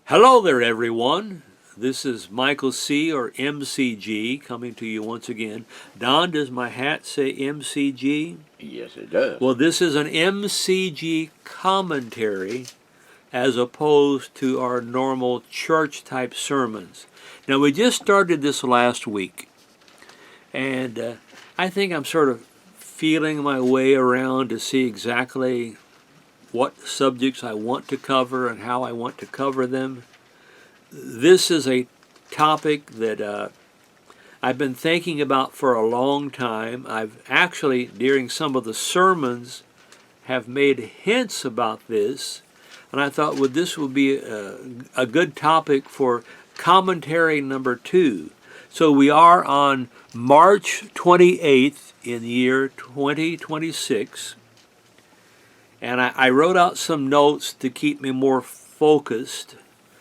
Hello there, everyone. This is Michael C. or MCG coming to you once again. Don, does my hat say MCG? Yes, it does. Well, this is an MCG commentary as opposed to our normal church-type sermons. Now, we just started this last week, and I think I'm sort of feeling my way around to see exactly what subjects I want to cover and how I want to cover them. This is a topic that I've been thinking about for a long time. I've actually, during some of the sermons, have made hints about this, and I thought, well, this would be a good topic for commentary number 2. So we are on March 28th in the year 2026. And I wrote out some notes to keep me more focused.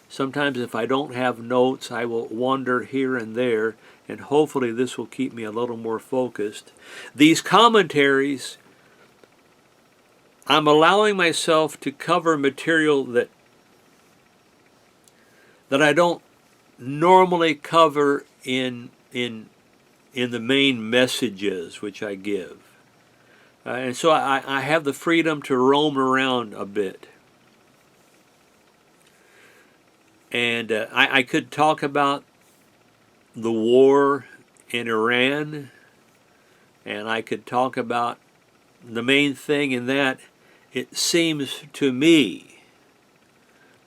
Sometimes if I don't have notes, I will wander here and there, and hopefully this will keep me a little more focused. These commentaries, I'm allowing myself to cover material that I don't normally cover in the main messages which I give. And so I have the freedom to roam around a bit. And I could talk about the war in Iran, and I could talk about the main thing in that it seems to me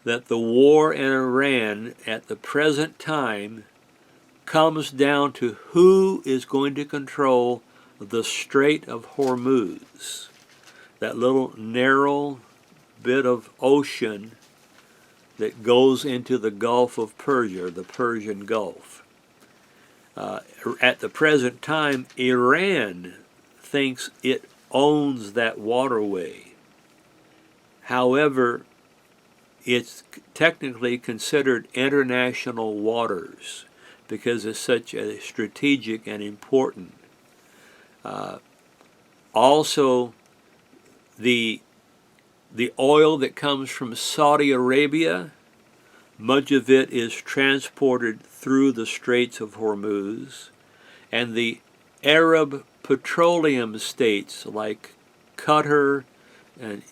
that the war in Iran at the present time comes down to who is going to control the Strait of Hormuz, that little narrow bit of ocean that goes into the Gulf of Persia, the Persian Gulf. At the present time, Iran thinks it owns that waterway. However, it's technically considered international waters because it's such a strategic and important. Also, the oil that comes from Saudi Arabia, much of it is transported through the Straits of Hormuz, and the Arab petroleum states like Qatar and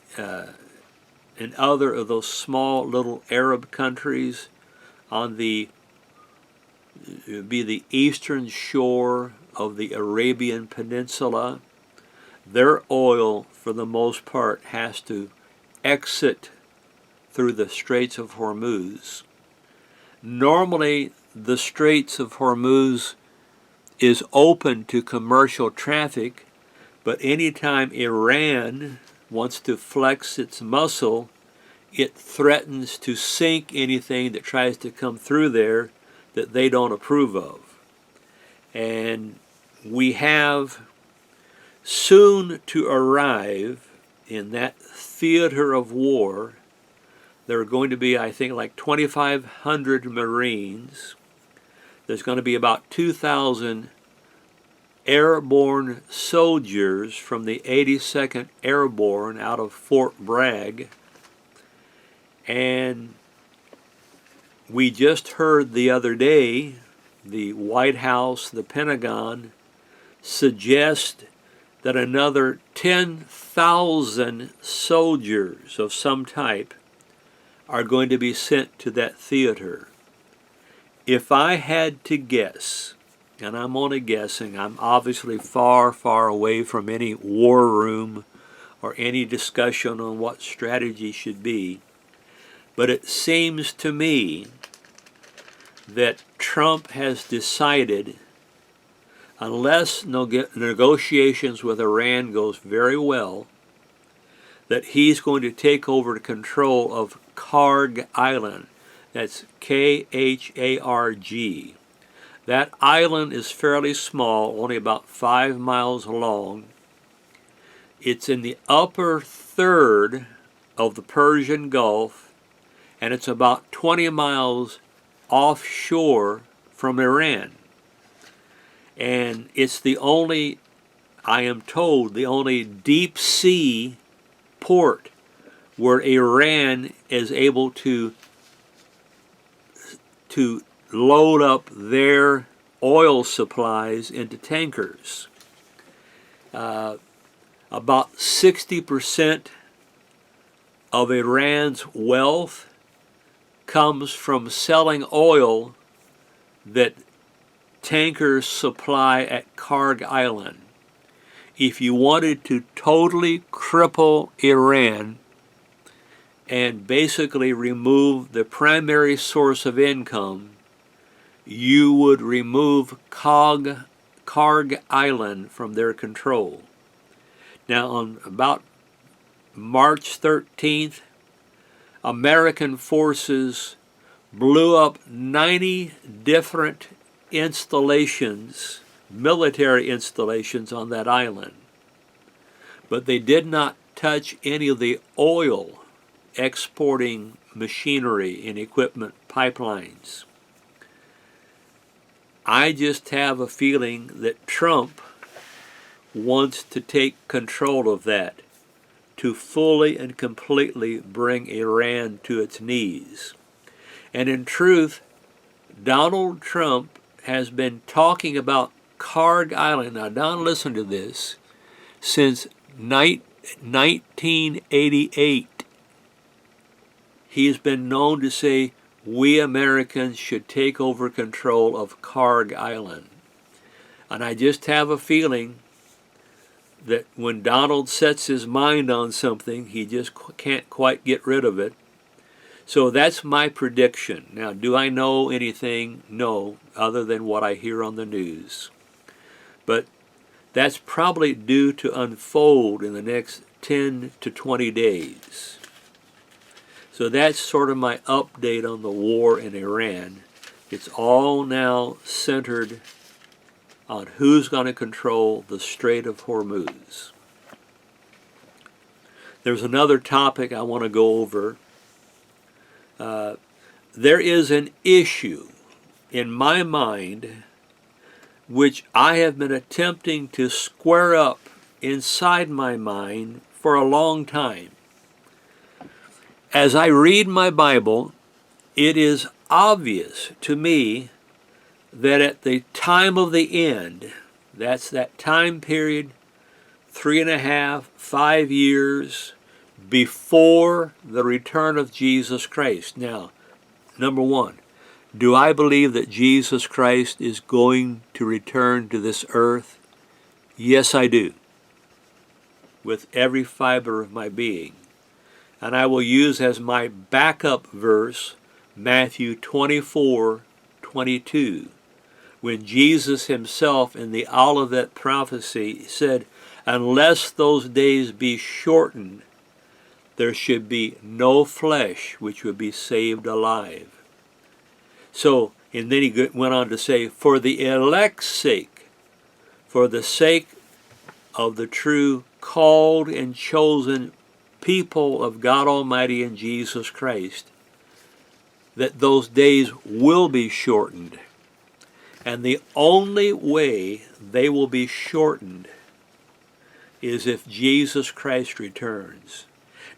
other of those small little Arab countries on the eastern shore of the Arabian Peninsula, their oil, for the most part, has to exit through the Straits of Hormuz. Normally, the Straits of Hormuz is open to commercial traffic, but anytime Iran wants to flex its muscle, it threatens to sink anything that tries to come through there that they don't approve of. And we have soon to arrive in that theater of war. There are going to be, I think, like 2,500 Marines. There's going to be about 2,000 airborne soldiers from the 82nd Airborne out of Fort Bragg. And we just heard the other day the White House, the Pentagon, suggest that another 10,000 soldiers of some type are going to be sent to that theater. If I had to guess, and I'm only guessing, I'm obviously far, far away from any war room or any discussion on what strategy should be, but it seems to me that Trump has decided, unless negotiations with Iran goes very well, that he's going to take over control of Karg Island. That's Kharg. That island is fairly small, only about 5 miles long. It's in the upper third of the Persian Gulf, and it's about 20 miles offshore from Iran. And it's the only, I am told, the only deep sea port where Iran is able to to load up their oil supplies into tankers. About 60% of Iran's wealth comes from selling oil that tankers supply at Karg Island. If you wanted to totally cripple Iran and basically remove the primary source of income, you would remove Karg Island from their control. Now, on about March 13th, American forces blew up 90 different installations, military installations on that island. But they did not touch any of the oil exporting machinery and equipment pipelines. I just have a feeling that Trump wants to take control of that, to fully and completely bring Iran to its knees. And in truth, Donald Trump has been talking about Karg Island, now Don, listen to this, since 1988. He has been known to say, we Americans should take over control of Karg Island. And I just have a feeling that when Donald sets his mind on something, he just can't quite get rid of it. So that's my prediction. Now, do I know anything? No, other than what I hear on the news. But that's probably due to unfold in the next 10 to 20 days. So that's sort of my update on the war in Iran. It's all now centered on who's going to control the Strait of Hormuz. There's another topic I want to go over. There is an issue in my mind which I have been attempting to square up inside my mind for a long time. As I read my Bible, it is obvious to me that at the time of the end, that's that time period, 3.5, 5 years before the return of Jesus Christ. Now, number one, do I believe that Jesus Christ is going to return to this earth? Yes, I do, with every fiber of my being. And I will use as my backup verse Matthew 24:22, when Jesus himself in the Olivet prophecy said, unless those days be shortened, there should be no flesh which would be saved alive. So, and then he went on to say, for the elect's sake, for the sake of the true called and chosen people of God Almighty and Jesus Christ, that those days will be shortened. And the only way they will be shortened is if Jesus Christ returns.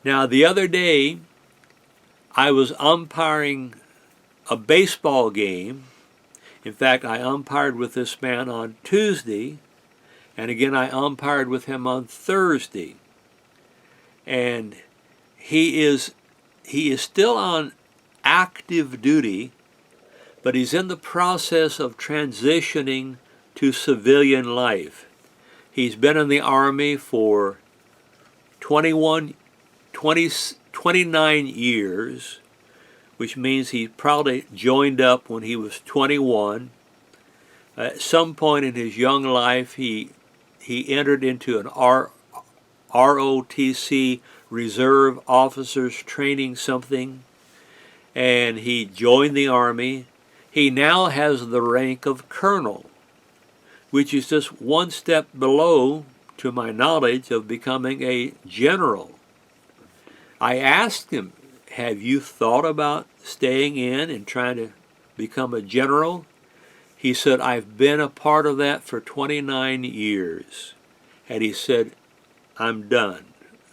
Now, the other day, I was umpiring a baseball game. In fact, I umpired with this man on Tuesday, and again I umpired with him on Thursday. And he is still on active duty, but he's in the process of transitioning to civilian life. He's been in the Army for 29 years, which means he probably joined up when he was 21. At some point in his young life, he entered into an ROTC, Reserve Officers Training something, and he joined the Army. He now has the rank of colonel, which is just one step below, to my knowledge, of becoming a general. I asked him, have you thought about staying in and trying to become a general? He said, I've been a part of that for 29 years. And he said, I'm done.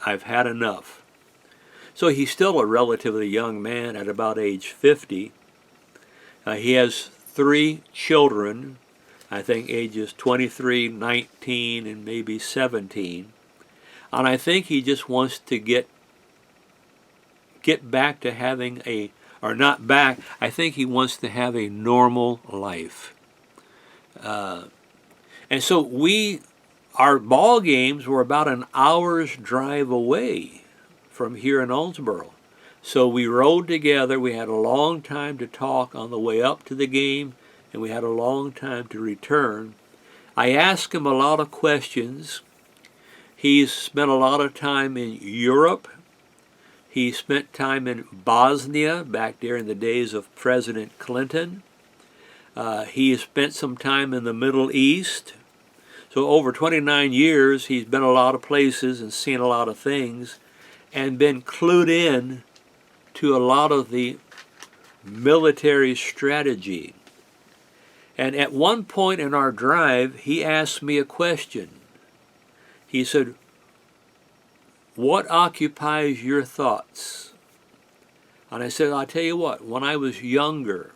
I've had enough. So he's still a relatively young man at about age 50. He has 3 children, I think ages 23, 19, and maybe 17. And I think he just wants to get back to having or not back, I think he wants to have a normal life. And so our ball games were about an hour's drive away from here in Owensboro. So we rode together. We had a long time to talk on the way up to the game, and we had a long time to return. I asked him a lot of questions. He's spent a lot of time in Europe. He spent time in Bosnia back there in the days of President Clinton. He has spent some time in the Middle East. So over 29 years, he's been a lot of places and seen a lot of things and been clued in to a lot of the military strategy. And at one point in our drive, he asked me a question. He said, "What occupies your thoughts?" And I said, "I'll tell you what, when I was younger,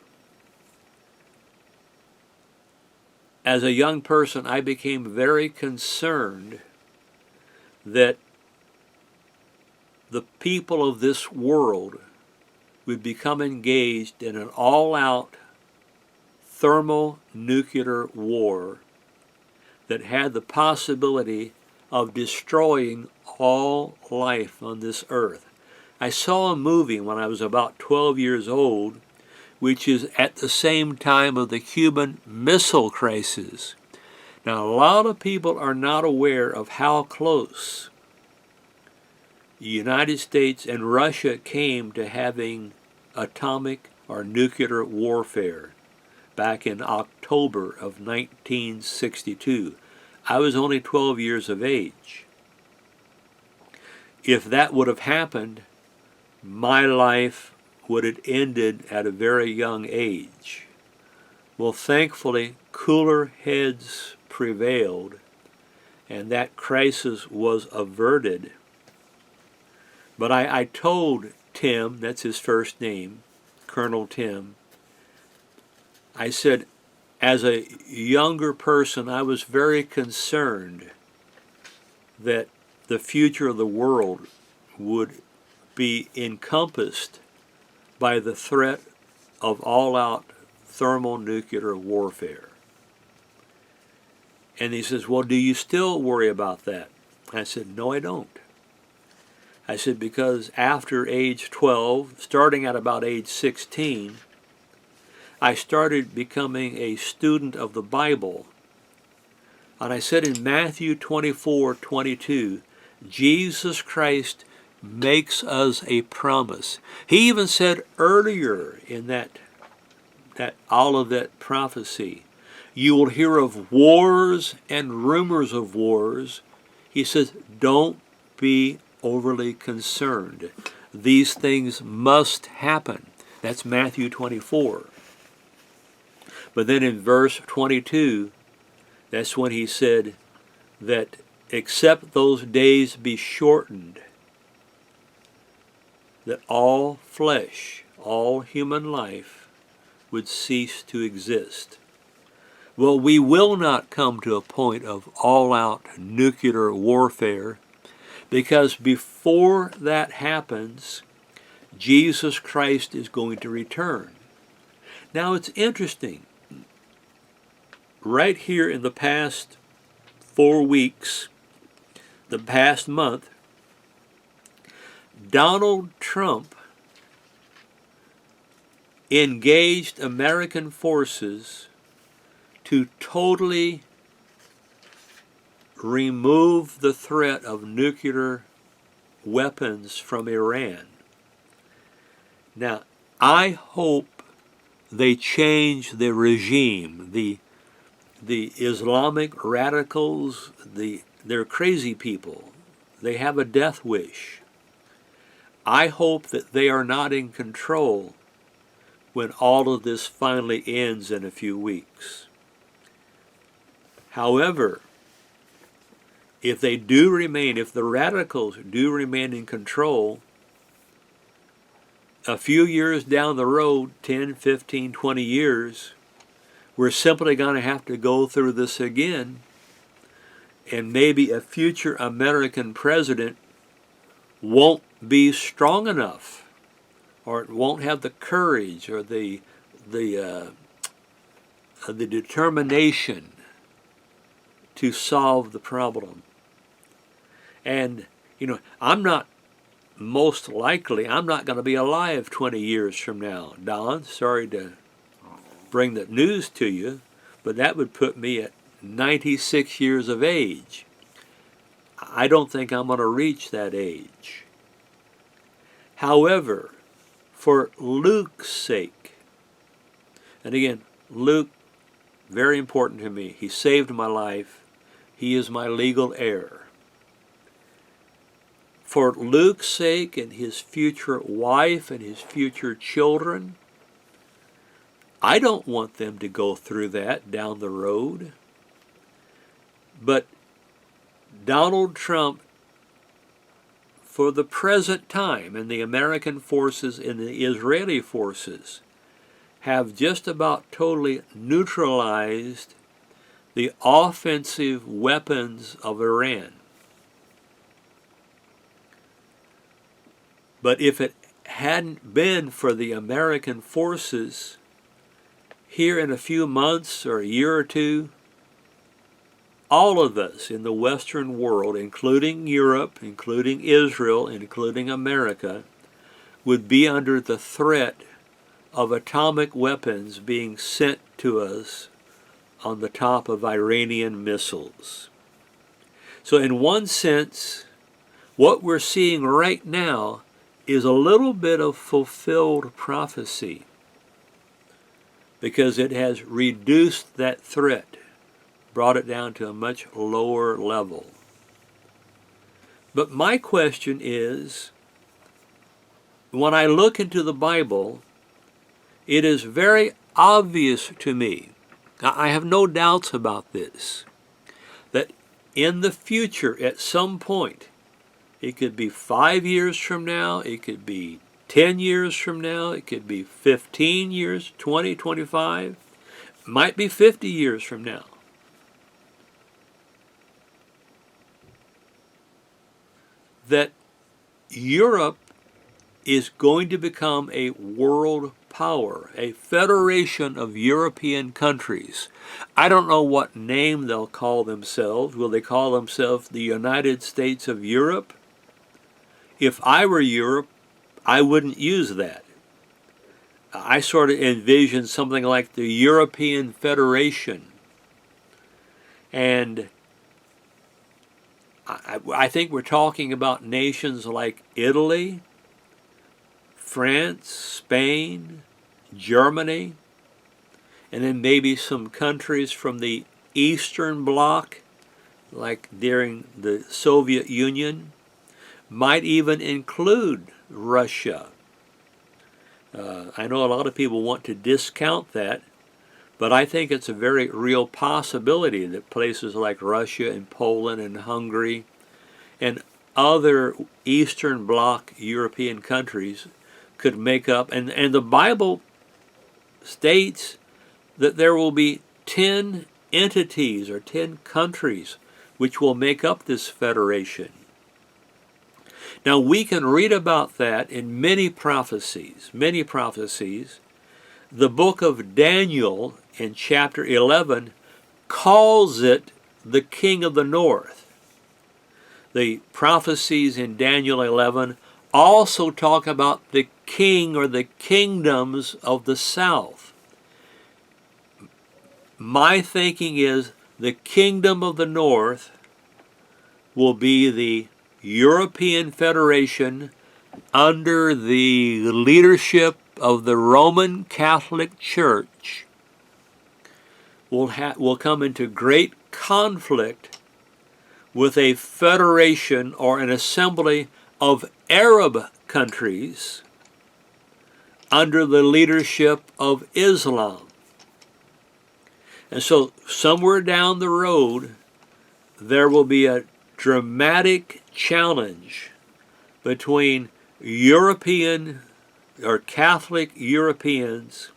as a young person, I became very concerned that the people of this world would become engaged in an all-out thermonuclear war that had the possibility of destroying all life on this earth." I saw a movie when I was about 12 years old, which is at the same time of the Cuban Missile Crisis. Now, a lot of people are not aware of how close the United States and Russia came to having atomic or nuclear warfare back in October of 1962. I was only 12 years of age. If that would have happened, my life would have ended at a very young age. Well, thankfully, cooler heads prevailed, and that crisis was averted. But I told Tim, that's his first name, Colonel Tim, I said, as a younger person, I was very concerned that the future of the world would be encompassed by the threat of all-out thermonuclear warfare. And he says, "Well, do you still worry about that?" I said, "No, I don't." I said, because after age 12, starting at about age 16, I started becoming a student of the Bible. And I said in Matthew 24:22, Jesus Christ makes us a promise. He even said earlier in that Olivet prophecy, you will hear of wars and rumors of wars. He says, don't be overly concerned. These things must happen. That's Matthew 24. But then in verse 22, that's when he said that except those days be shortened, that all flesh, all human life would cease to exist. Well, we will not come to a point of all-out nuclear warfare, because before that happens, Jesus Christ is going to return. Now it's interesting. Right here in the past 4 weeks, the past month, Donald Trump engaged American forces to totally remove the threat of nuclear weapons from Iran. Now, I hope they change the regime. The Islamic radicals, they're crazy people. They have a death wish. I hope that they are not in control when all of this finally ends in a few weeks. However, if they do remain, if the radicals do remain in control, a few years down the road, 10, 15, 20 years, we're simply going to have to go through this again, and maybe a future American president won't be strong enough, or won't have the courage or the determination to solve the problem. And, I'm not going to be alive 20 years from now. Don, sorry to bring the news to you, but that would put me at 96 years of age. I don't think I'm going to reach that age. However, for Luke's sake, and again, Luke, very important to me. He saved my life. He is my legal heir. For Luke's sake and his future wife and his future children, I don't want them to go through that down the road. But Donald Trump, for the present time, and the American forces and the Israeli forces have just about totally neutralized the offensive weapons of Iran. But if it hadn't been for the American forces, here in a few months or a year or two, all of us in the Western world, including Europe, including Israel, including America, would be under the threat of atomic weapons being sent to us on the top of Iranian missiles. So in one sense, what we're seeing right now is a little bit of fulfilled prophecy, because it has reduced that threat, brought it down to a much lower level. But my question is, when I look into the Bible, it is very obvious to me, I have no doubts about this, that in the future, at some point, it could be 5 years from now, it could be 10 years from now, it could be 15 years, 20, 25, might be 50 years from now, that Europe is going to become a world power, a federation of European countries. I don't know what name they'll call themselves. Will they call themselves the United States of Europe? If I were Europe, I wouldn't use that. I sort of envision something like the European Federation. And I think we're talking about nations like Italy, France, Spain, Germany, and then maybe some countries from the Eastern Bloc, like during the Soviet Union, might even include Russia. I know a lot of people want to discount that, but I think it's a very real possibility that places like Russia and Poland and Hungary and other Eastern Bloc European countries could make up, and the Bible states that there will be 10 entities or 10 countries which will make up this federation. Now we can read about that in many prophecies, many prophecies. The book of Daniel in chapter 11 calls it the King of the North. The prophecies in Daniel 11 also talk about the king or the kingdoms of the south. My thinking is the kingdom of the north will be the European Federation under the leadership of the Roman Catholic Church will come into great conflict with a federation or an assembly of Arab countries under the leadership of Islam. And so somewhere down the road, there will be a dramatic challenge between European or Catholic Europeans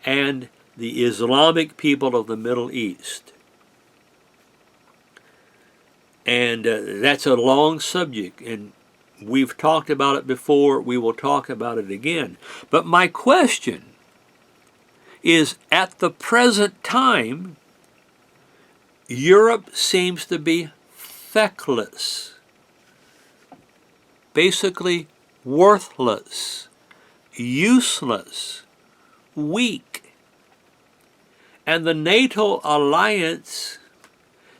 and the Islamic people of the Middle East. And that's a long subject, and we've talked about it before. We will talk about it again. But my question is, at the present time, Europe seems to be feckless, basically worthless, useless, weak. And the NATO alliance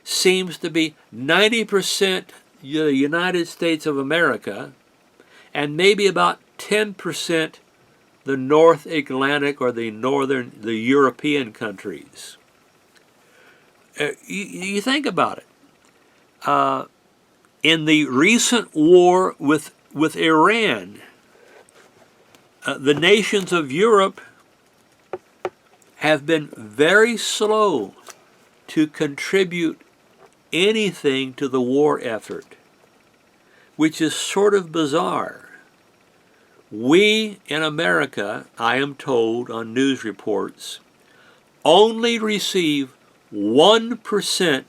seems to be 90% the United States of America and maybe about 10% the North Atlantic or the European countries. You think about it. In the recent war with Iran, the nations of Europe have been very slow to contribute anything to the war effort, which is sort of bizarre. We in America, I am told on news reports, only receive 1%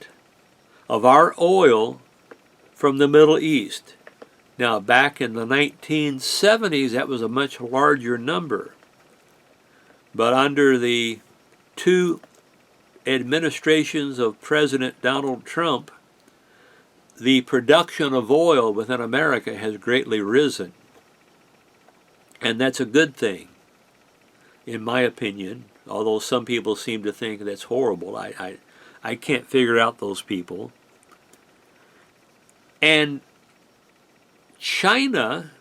of our oil from the Middle East. Now, back in the 1970s, that was a much larger number. But under the two administrations of President Donald Trump, the production of oil within America has greatly risen. And that's a good thing, in my opinion, although some people seem to think that's horrible. I can't figure out those people. And China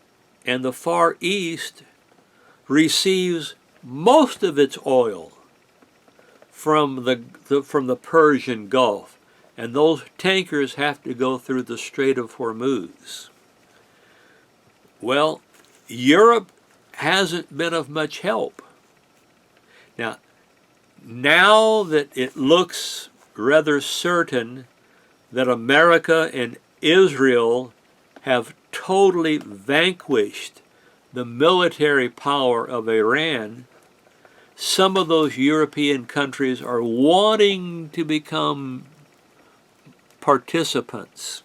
and the Far East receives most of its oil from the Persian Gulf, and those tankers have to go through the Strait of Hormuz. Well, Europe hasn't been of much help. Now that it looks rather certain that America and Israel have totally vanquished the military power of Iran, some of those European countries are wanting to become participants.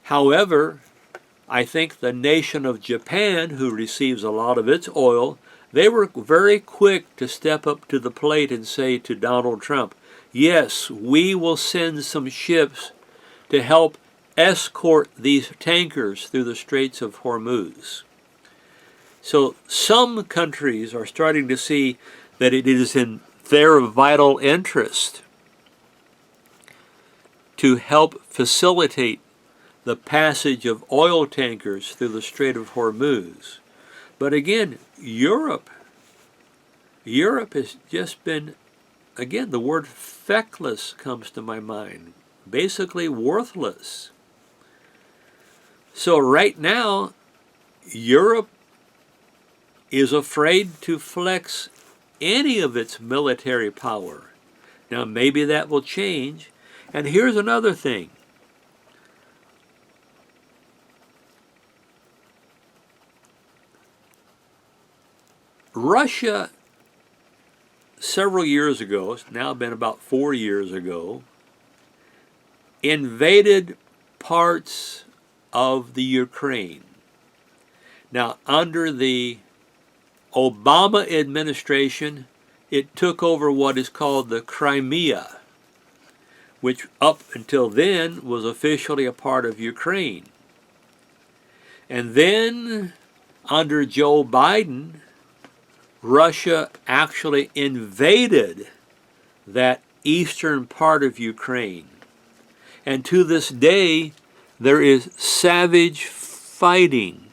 However, I think the nation of Japan, who receives a lot of its oil, they were very quick to step up to the plate and say to Donald Trump, yes, we will send some ships to help escort these tankers through the Straits of Hormuz. So some countries are starting to see that it is in their vital interest to help facilitate the passage of oil tankers through the Strait of Hormuz. But again, Europe has just been, again, the word feckless comes to my mind, basically worthless. So right now, Europe is afraid to flex any of its military power. Now, maybe that will change. And here's another thing. Russia, several years ago, it's now been about 4 years ago, invaded parts of the Ukraine. Now, under the Obama administration, it took over what is called the Crimea, which up until then was officially a part of Ukraine. And then, under Joe Biden, Russia actually invaded that eastern part of Ukraine. And to this day, there is savage fighting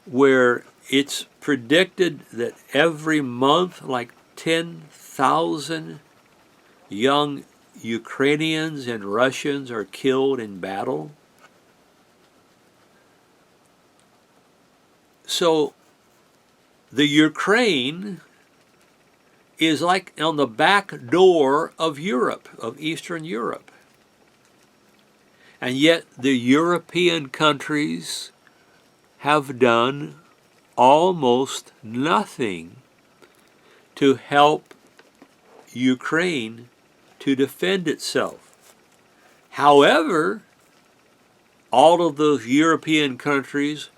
where it's predicted that every month like 10,000 young Ukrainians and Russians are killed in battle. So the Ukraine is like on the back door of Europe, of Eastern Europe. And yet the European countries have done almost nothing to help Ukraine to defend itself. However, all of those European countries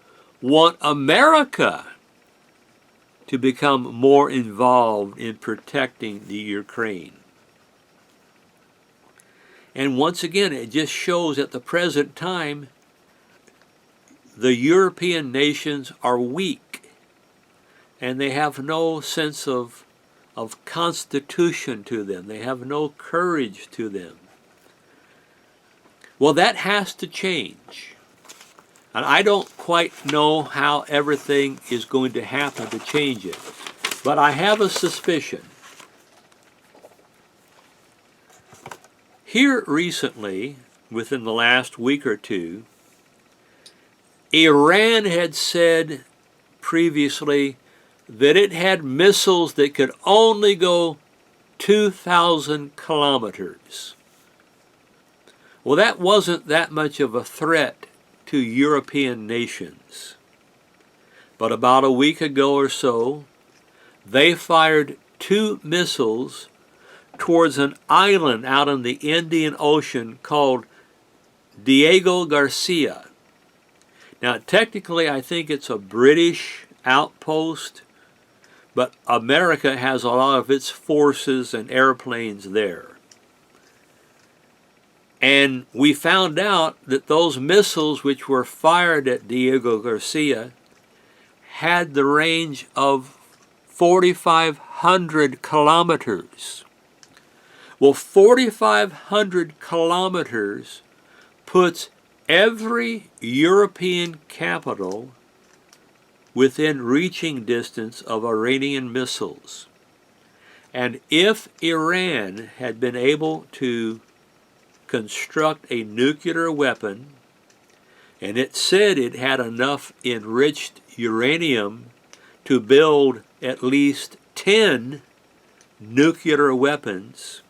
want America to become more involved in protecting the Ukraine. And once again, it just shows at the present time the European nations are weak and they have no sense of constitution to them. They have no courage to them. Well, that has to change. And I don't quite know how everything is going to happen to change it. But I have a suspicion. Here recently, within the last week or two, Iran had said previously that it had missiles that could only go 2,000 kilometers. Well, that wasn't that much of a threat to European nations. But about a week ago or so, they fired 2 missiles towards an island out in the Indian Ocean called Diego Garcia. Now, technically, I think it's a British outpost, but America has a lot of its forces and airplanes there. And we found out that those missiles which were fired at Diego Garcia had the range of 4,500 kilometers. Well, 4,500 kilometers puts every European capital within reaching distance of Iranian missiles. And if Iran had been able to construct a nuclear weapon, and it said it had enough enriched uranium to build at least 10 nuclear weapons,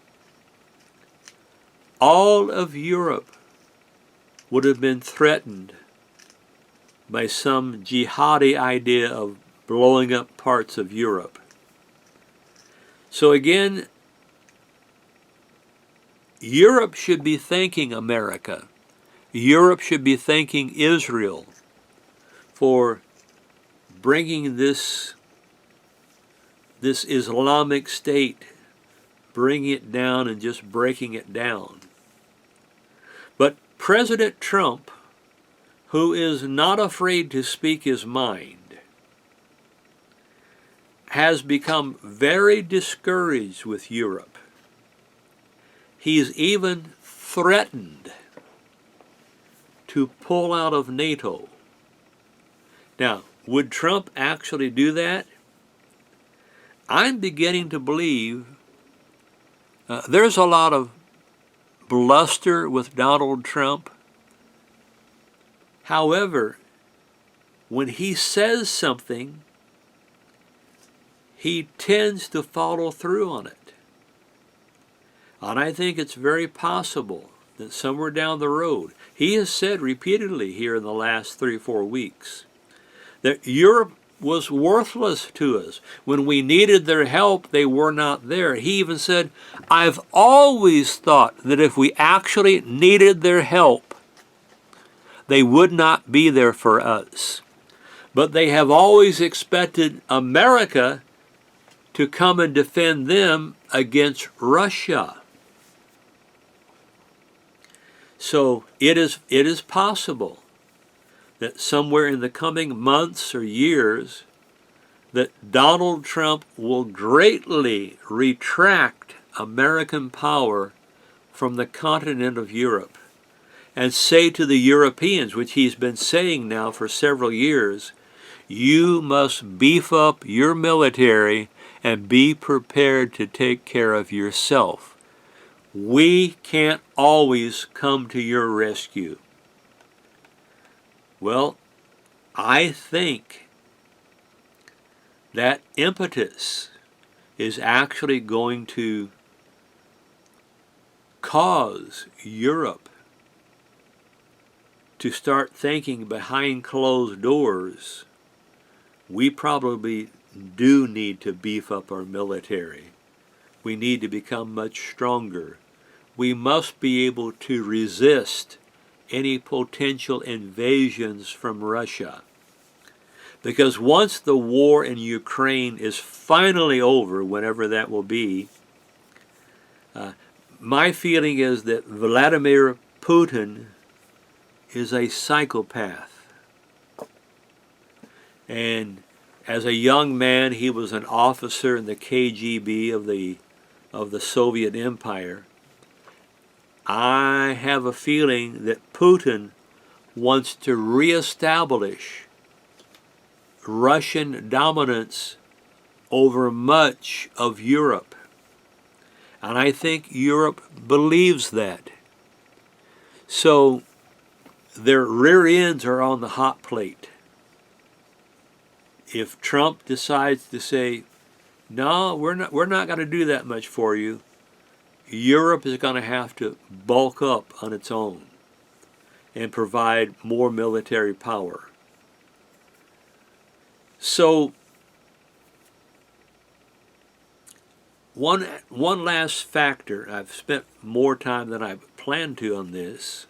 all of Europe would have been threatened by some jihadi idea of blowing up parts of Europe. So again, Europe should be thanking America. Europe should be thanking Israel for bringing this Islamic State, bringing it down and just breaking it down. But President Trump, who is not afraid to speak his mind, has become very discouraged with Europe. He's even threatened to pull out of NATO. Now, would Trump actually do that? I'm beginning to believe there's a lot of bluster with Donald Trump. However, when he says something, he tends to follow through on it. And I think it's very possible that somewhere down the road, he has said repeatedly here in the last 3 or 4 weeks, that Europe was worthless to us. When we needed their help, they were not there. He even said, I've always thought that if we actually needed their help, they would not be there for us. But they have always expected America to come and defend them against Russia. So it is possible that somewhere in the coming months or years that Donald Trump will greatly retract American power from the continent of Europe and say to the Europeans, which he's been saying now for several years, you must beef up your military and be prepared to take care of yourself. We can't always come to your rescue. Well, I think that impetus is actually going to cause Europe to start thinking behind closed doors, we probably do need to beef up our military. We need to become much stronger. We must be able to resist any potential invasions from Russia. Because once the war in Ukraine is finally over, whenever that will be, my feeling is that Vladimir Putin is a psychopath. And as a young man, he was an officer in the KGB of the Soviet Empire. I have a feeling that Putin wants to reestablish Russian dominance over much of Europe. And I think Europe believes that. So their rear ends are on the hot plate. If Trump decides to say, no, we're not going to do that much for you, Europe is going to have to bulk up on its own and provide more military power. So one last factor, I've spent more time than I planned to on this.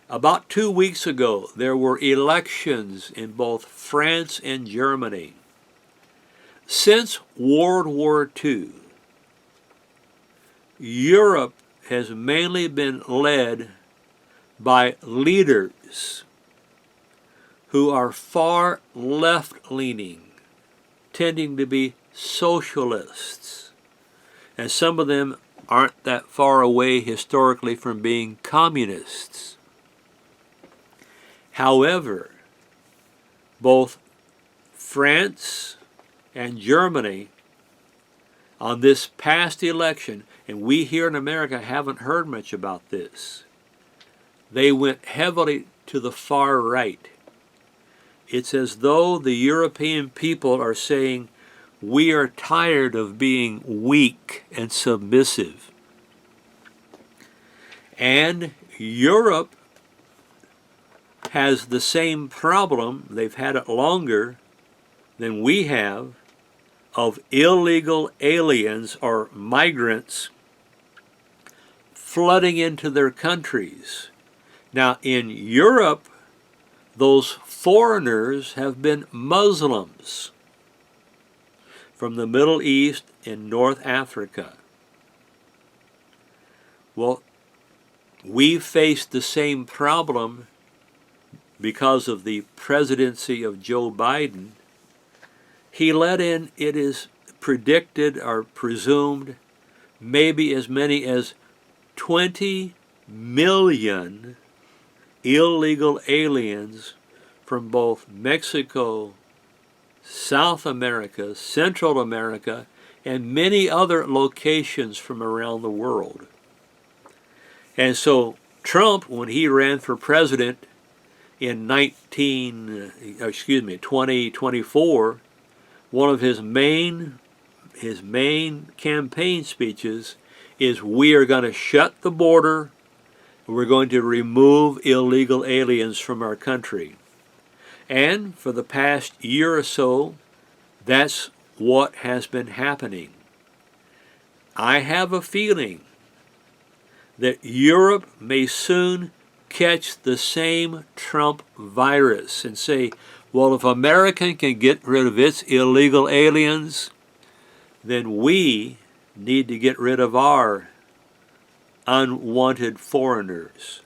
About 2 weeks ago, there were elections in both France and Germany. Since World War II, Europe has mainly been led by leaders who are far left-leaning, tending to be socialists. And some of them aren't that far away historically from being communists. However, both France and Germany on this past election, and we here in America haven't heard much about this, they went heavily to the far right. It's as though the European people are saying, we are tired of being weak and submissive. And Europe has the same problem, they've had it longer than we have, of illegal aliens or migrants flooding into their countries. Now in Europe, those foreigners have been Muslims from the Middle East and North Africa. Well, we faced the same problem because of the presidency of Joe Biden. He let in, it is predicted or presumed, maybe as many as 20 million illegal aliens from both Mexico, South America, Central America, and many other locations from around the world. And so Trump, when he ran for president in 2024, one of his main campaign speeches is, we are going to shut the border, and we're going to remove illegal aliens from our country. And for the past year or so, that's what has been happening. I have a feeling that Europe may soon catch the same Trump virus and say, well, if America can get rid of its illegal aliens, then we need to get rid of our unwanted foreigners.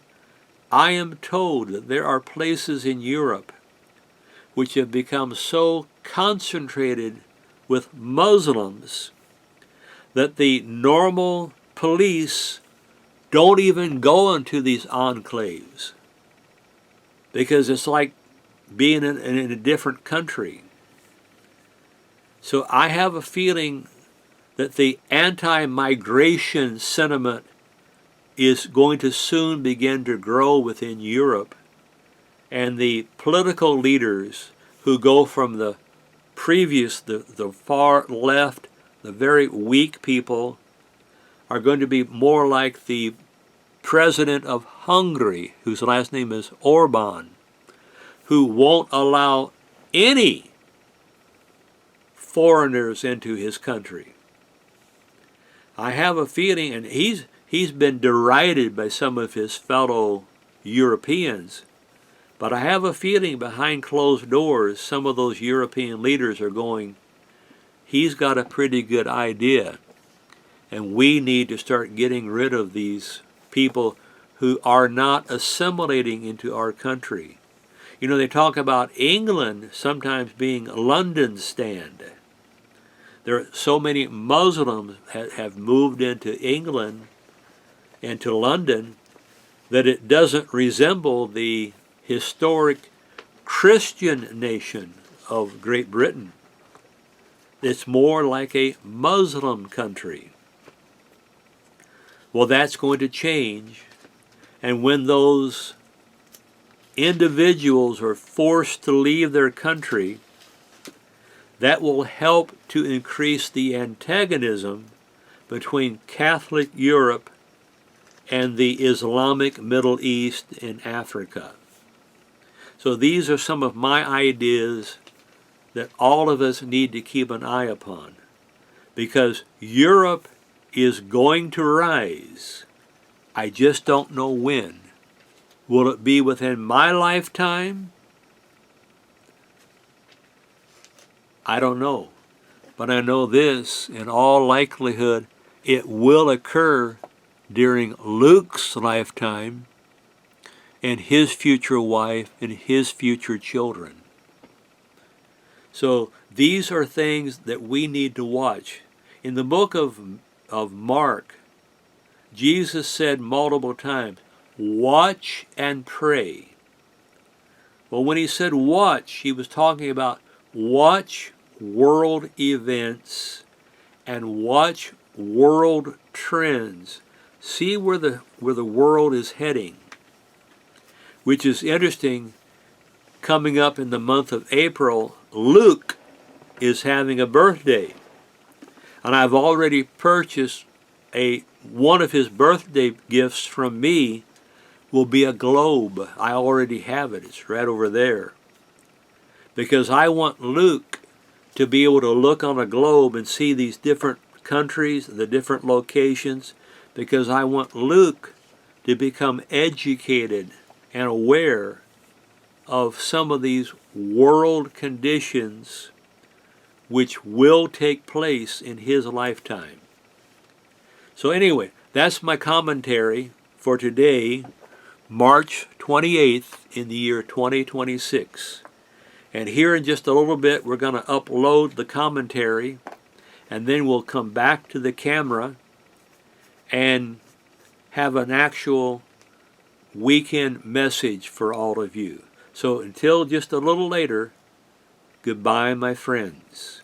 I am told that there are places in Europe which have become so concentrated with Muslims that the normal police don't even go into these enclaves because it's like being in a different country. So I have a feeling that the anti-migration sentiment is going to soon begin to grow within Europe, and the political leaders who go from the far left, the very weak people, are going to be more like the president of Hungary, whose last name is Orban, who won't allow any foreigners into his country. I have a feeling, and he's been derided by some of his fellow Europeans, but I have a feeling behind closed doors, some of those European leaders are going, he's got a pretty good idea, and we need to start getting rid of these people who are not assimilating into our country. You know, they talk about England sometimes being London's stand. There are so many Muslims have moved into England and to London that it doesn't resemble the historic Christian nation of Great Britain. It's more like a Muslim country. Well, that's going to change, and when those individuals are forced to leave their country, that will help to increase the antagonism between Catholic Europe and the Islamic Middle East and Africa. So these are some of my ideas that all of us need to keep an eye upon, because Europe is going to rise. I just don't know when. Will it be within my lifetime? I don't know. But I know this, in all likelihood, it will occur during Luke's lifetime and his future wife and his future children. So these are things that we need to watch. In the book of Mark, Jesus said multiple times, watch and pray. Well, when he said watch, he was talking about watch world events and watch world trends. See where the world is heading, which is interesting. Coming up in the month of April, Luke is having a birthday, and I've already purchased one of his birthday gifts from me will be a globe. I already have it. It's right over there. Because I want Luke to be able to look on a globe and see these different countries, the different locations, because I want Luke to become educated and aware of some of these world conditions which will take place in his lifetime. So anyway, that's my commentary for today, March 28th in the year 2026. And here in just a little bit, we're going to upload the commentary, and then we'll come back to the camera and have an actual weekend message for all of you. So until just a little later, goodbye, my friends.